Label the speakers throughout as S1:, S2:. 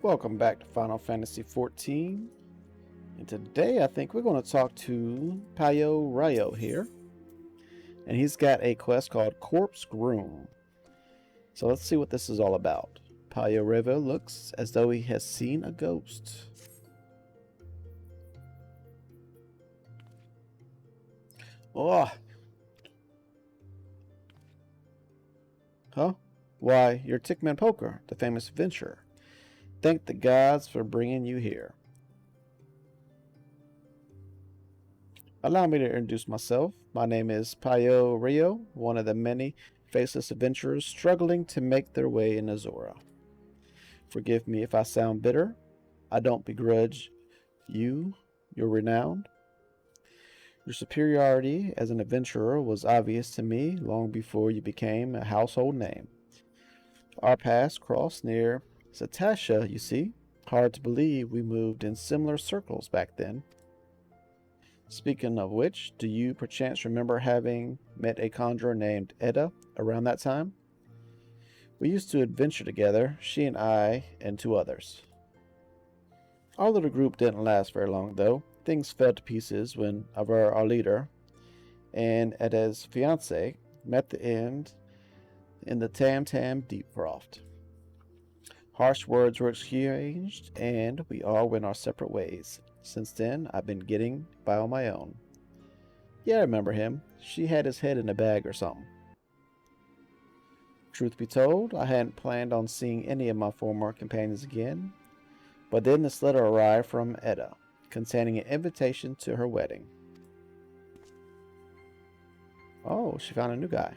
S1: Welcome back to Final Fantasy XIV. And today I think we're going to talk to Eorzea here. And he's got a quest called Corpse Groom. So let's see what this is all about. Eorzea looks as though he has seen a ghost. Oh! Huh? Why, you're Tickman Poker, the famous adventurer. Thank the gods for bringing you here. Allow me to introduce myself. My name is Eorzea, one of the many faceless adventurers struggling to make their way in Eorzea. Forgive me if I sound bitter. I don't begrudge you your renown. Your superiority as an adventurer was obvious to me long before you became a household name. Our paths crossed near Satasha, you see. Hard to believe we moved in similar circles back then. Speaking of which, do you perchance remember having met a conjurer named Edda around that time? We used to adventure together, she and I and two others. Our little group didn't last very long though. Things fell to pieces when our leader and Edda's fiancé met the end in the Tam Tam Deep Croft. Harsh words were exchanged, and we all went our separate ways. Since then, I've been getting by on my own. Yeah, I remember him. She had his head in a bag or something. Truth be told, I hadn't planned on seeing any of my former companions again. But then this letter arrived from Edda, containing an invitation to her wedding. Oh, she found a new guy.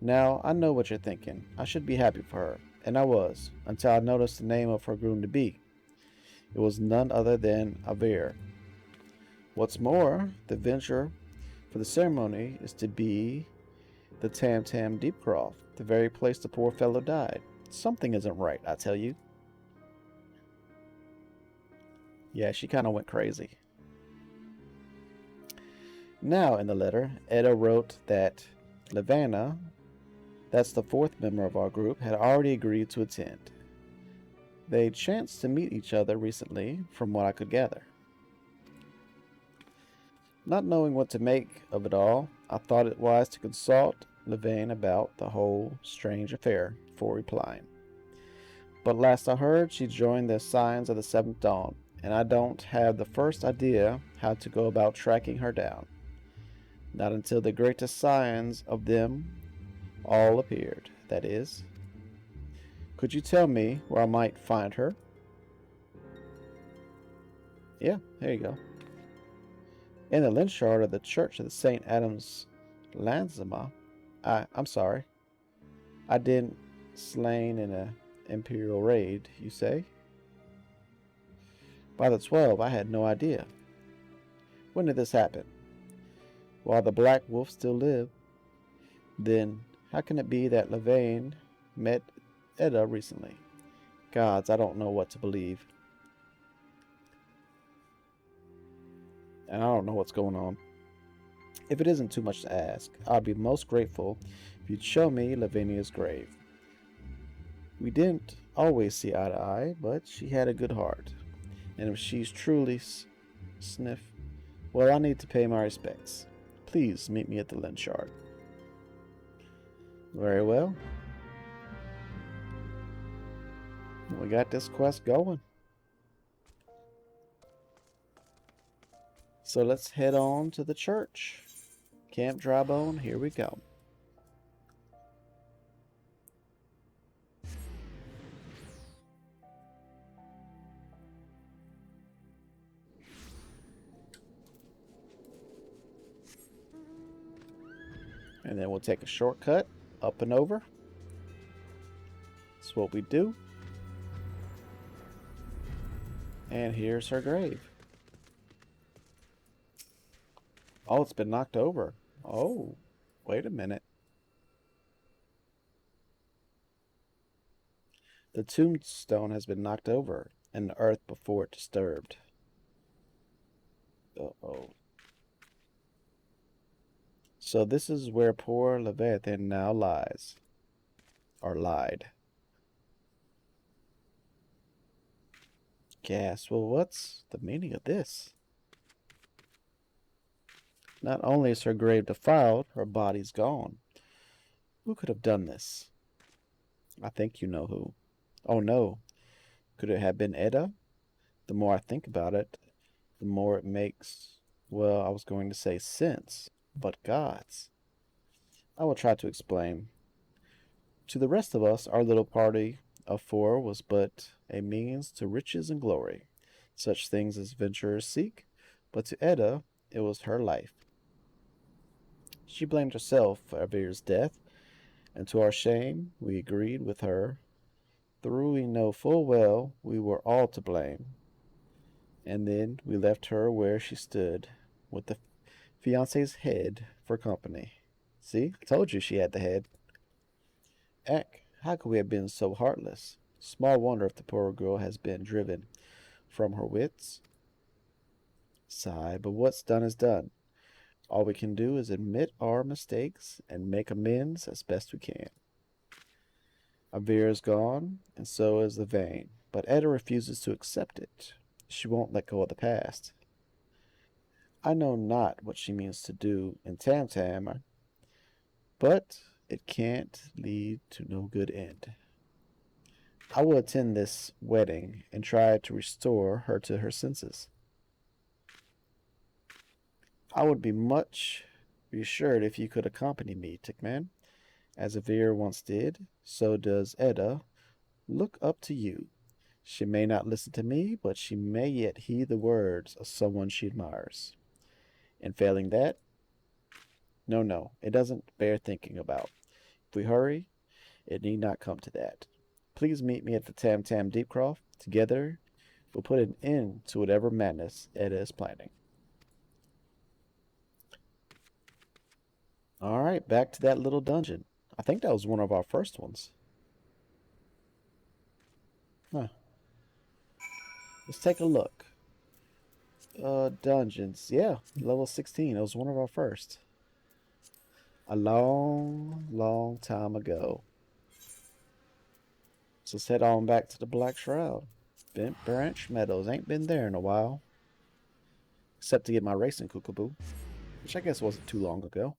S1: Now, I know what you're thinking. I should be happy for her. And I was, until I noticed the name of her groom-to-be. It was none other than Avir. What's more, the venture for the ceremony is to be the Tam Tam Deepcroft, the very place the poor fellow died. Something isn't right, I tell you. Yeah, she kind of went crazy. Now, in the letter, Edda wrote that Levana, that's the fourth member of our group, had already agreed to attend. They chanced to meet each other recently, from what I could gather. Not knowing what to make of it all, I thought it wise to consult Levane about the whole strange affair before replying. But last I heard, she joined the Signs of the Seventh Dawn, and I don't have the first idea how to go about tracking her down. Not until the greatest signs of them all appeared, that is. Could you tell me where I might find her? Yeah, there you go. In the lynchard of the Church of the St. Adam's Lanzima. I'm sorry. I didn't slain in an imperial raid, you say? By the 12, I had no idea. When did this happen? While the Black Wolf still lived. Then how can it be that Levane met Edda recently? Gods, I don't know what to believe. And I don't know what's going on. If it isn't too much to ask, I'd be most grateful if you'd show me Lavinia's grave. We didn't always see eye to eye, but she had a good heart. And if she's truly sniff, well, I need to pay my respects. Please meet me at the lynchard. Very well. We got this quest going. So let's head on to the church. Camp Drybone, here we go. And then we'll take a shortcut up and over. That's what we do. And here's her grave. Oh, it's been knocked over. Oh, wait a minute. The tombstone has been knocked over and the earth before it disturbed. Uh-oh. So this is where poor Leviathan now lies. Or lied. Gas. Well, what's the meaning of this? Not only is her grave defiled, her body's gone. Who could have done this? I think you know who. Oh no. Could it have been Edda? The more I think about it, the more it makes, well, I was going to say sense, but gods. I will try to explain. To the rest of us, our little party of four was but a means to riches and glory, such things as adventurers seek, but to Edda, it was her life. She blamed herself for Avir's death, and to our shame, we agreed with her, though we know full well we were all to blame. And then we left her where she stood, with the fiance's head for company. See, I told you she had the head. Eck, how could we have been so heartless? Small wonder if the poor girl has been driven from her wits. Sigh, but what's done is done. All we can do is admit our mistakes and make amends as best we can. Avir is gone, and so is the vein, but Edda refuses to accept it. She won't let go of the past. I know not what she means to do in Tam Tam, but it can't lead to no good end. I will attend this wedding and try to restore her to her senses. I would be much reassured if you could accompany me, Tickman. As Avir once did, so does Edda look up to you. She may not listen to me, but she may yet heed the words of someone she admires. And failing that, no, it doesn't bear thinking about. If we hurry, it need not come to that. Please meet me at the Tam Tam Deepcroft. Together, we'll put an end to whatever madness Edda is planning. Alright, back to that little dungeon. I think that was one of our first ones. Huh. Let's take a look. Dungeons. Yeah, level 16. It was one of our first. A long time ago. So let's head on back to the Black Shroud. Bent Branch Meadows. Ain't been there in a while. Except to get my racing Kookaboo. Which I guess wasn't too long ago.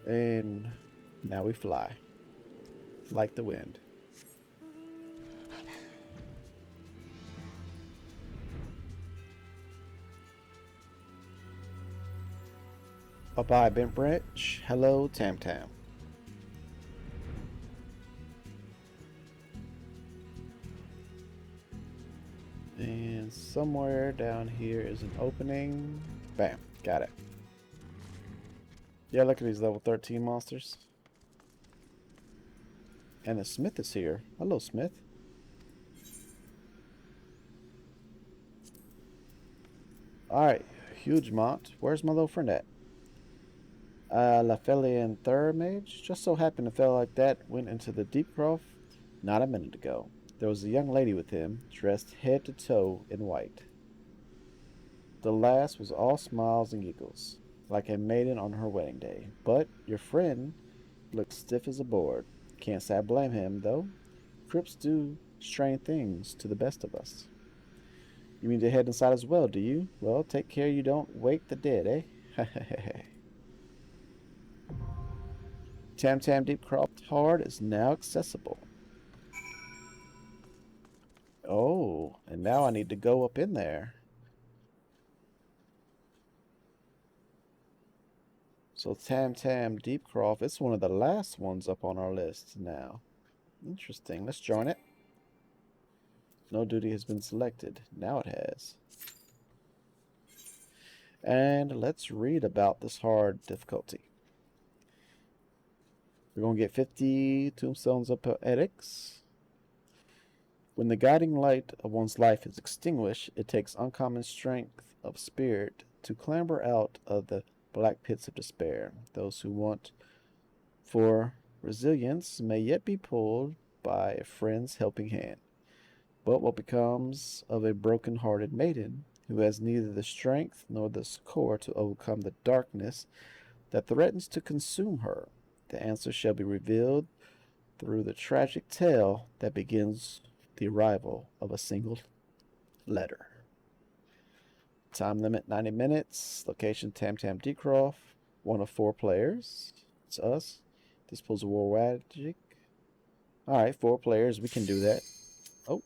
S1: And now we fly. Like the wind. Bye-bye, Bent Branch. Hello, Tam Tam. And somewhere down here is an opening. Bam, got it. Yeah, look at these level 13 monsters. And the Smith is here. Hello, Smith. Alright, Hugemont. Where's my little friend at? Laphelian Third Mage. Just so happened to feel like that went into the Deepcroft not a minute ago. There was a young lady with him, dressed head to toe in white. The lass was all smiles and giggles, like a maiden on her wedding day. But your friend looked stiff as a board. Can't say I blame him, though. Crips do strange things to the best of us. You mean to head inside as well, do you? Well, take care you don't wake the dead, eh? Tam Tam Deepcroft Hard is now accessible. Oh, and now I need to go up in there. So Tam Tam Deepcroft, it's one of the last ones up on our list now. Interesting. Let's join it. No duty has been selected. Now it has. And let's read about this hard difficulty. We're going to get 50 tombstones of poetics. When the guiding light of one's life is extinguished, it takes uncommon strength of spirit to clamber out of the black pits of despair. Those who want for resilience may yet be pulled by a friend's helping hand. But what becomes of a broken-hearted maiden who has neither the strength nor the succor to overcome the darkness that threatens to consume her. The answer shall be revealed through the tragic tale that begins the arrival of a single letter. Time limit 90 minutes. Location Tam Tam Decroft. One of 4 players. It's us. Disposal War Magic. Alright, 4 players. We can do that. Oh.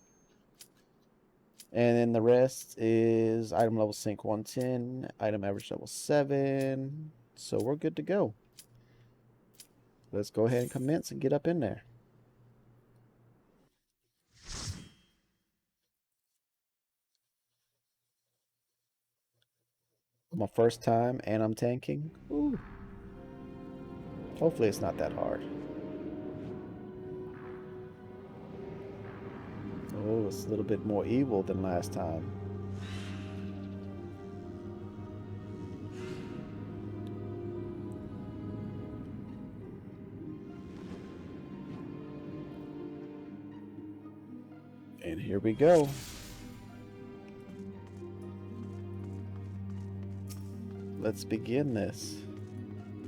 S1: And then the rest is item level sync 110. Item average level 7. So we're good to go. Let's go ahead and commence and get up in there. My first time and I'm tanking. Ooh. Hopefully it's not that hard. Oh, it's a little bit more evil than last time. And here we go. Let's begin this.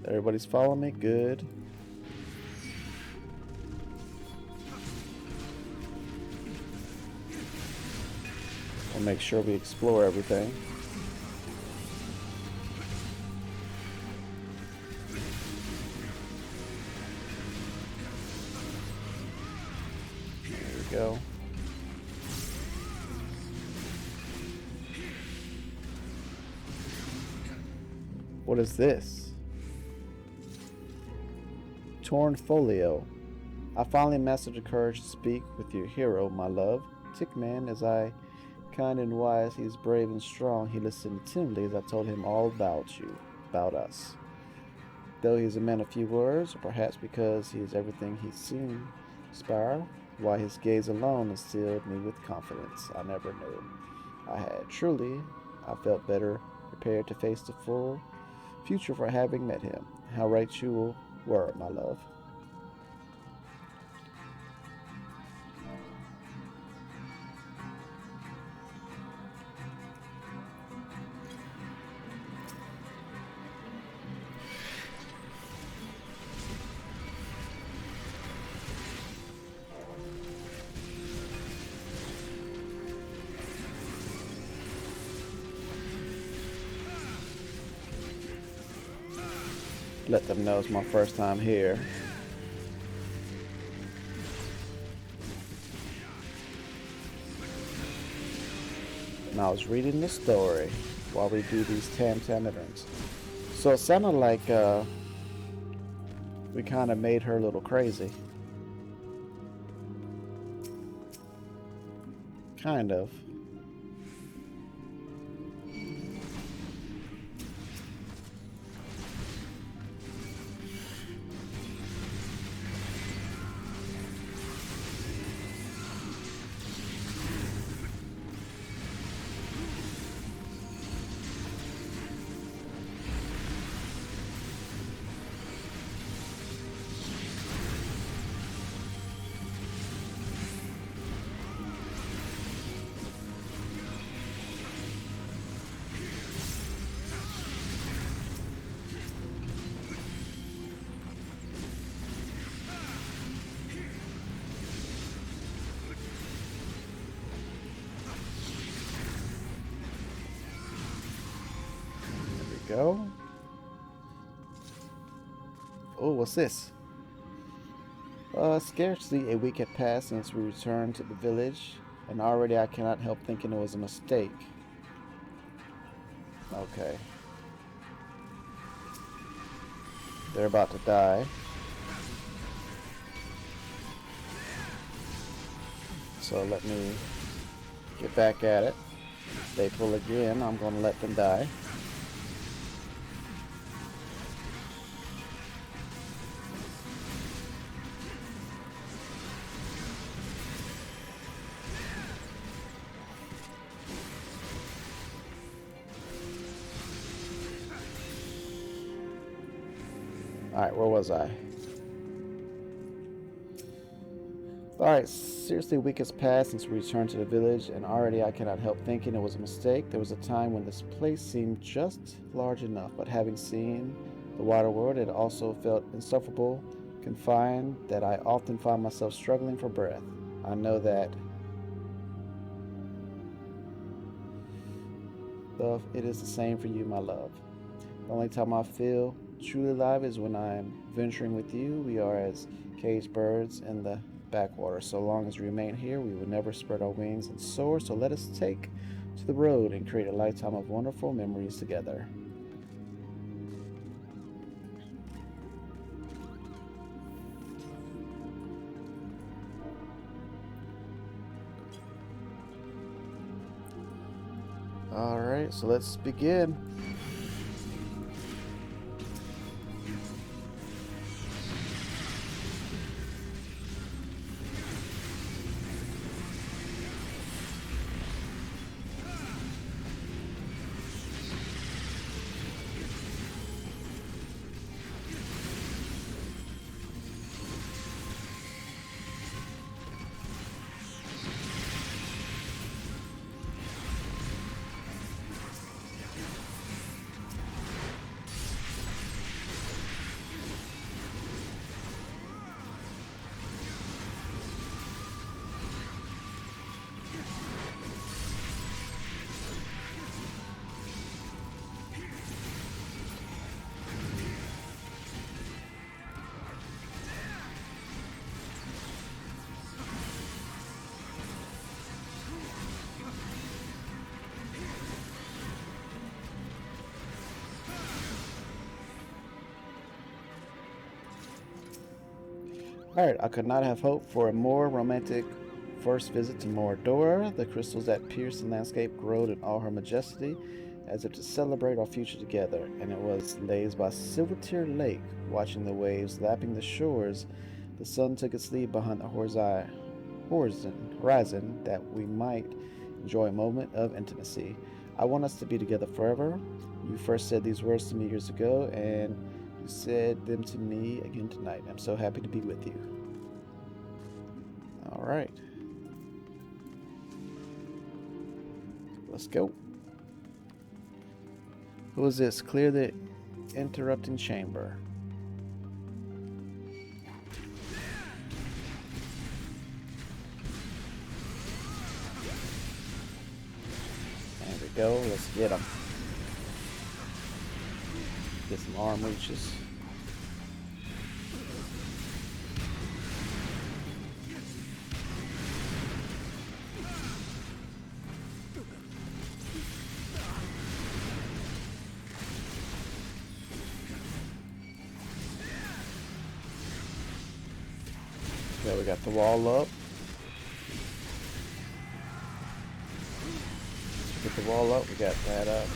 S1: Everybody's following me? Good. We'll make sure we explore everything. There we go. What is this? Torn folio. I finally mastered the courage to speak with your hero, my love. Tickman, as I kind and wise, he is brave and strong. He listened attentively as I told him all about you, about us. Though he is a man of few words, or perhaps because he is everything he seemed, Spire, why his gaze alone instilled me with confidence I never knew I had. Truly, I felt better prepared to face the full future for having met him. How right you were, my love. Let them know it's my first time here. And I was reading the story while we do these Tam Tam events. So it sounded like we kind of made her a little crazy. Kind of. Go. Oh, what's this? Scarcely a week had passed since we returned to the village, and already I cannot help thinking it was a mistake. Okay. They're about to die. So let me get back at it. If they pull again, I'm going to let them die. Alright, where was I? Alright, seriously, a week has passed since we returned to the village, and already I cannot help thinking it was a mistake. There was a time when this place seemed just large enough, but having seen the water world, it also felt insufferable, confined, that I often found myself struggling for breath. I know that love, it is the same for you, my love. The only time I feel truly alive is when I am venturing with you. We are as caged birds in the backwater. So long as we remain here, we will never spread our wings and soar. So let us take to the road and create a lifetime of wonderful memories together. Alright, so let's begin. Alright, I could not have hoped for a more romantic first visit to Mordor. The crystals that pierced the landscape glowed in all her majesty, as if to celebrate our future together, and it was lays by Silvertear Lake, watching the waves lapping the shores. The sun took its leave behind the horizon that we might enjoy a moment of intimacy. I want us to be together forever. You first said these words to me years ago, and you said them to me again tonight. I'm so happy to be with you. All right. Let's go. Who is this? Clear the interrupting chamber. There we go. Let's get him. Get some arm reaches. Okay, we got the wall up. Get the wall up, we got that up.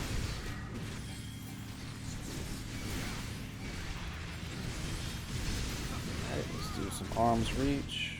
S1: Alright, let's do some arms reach.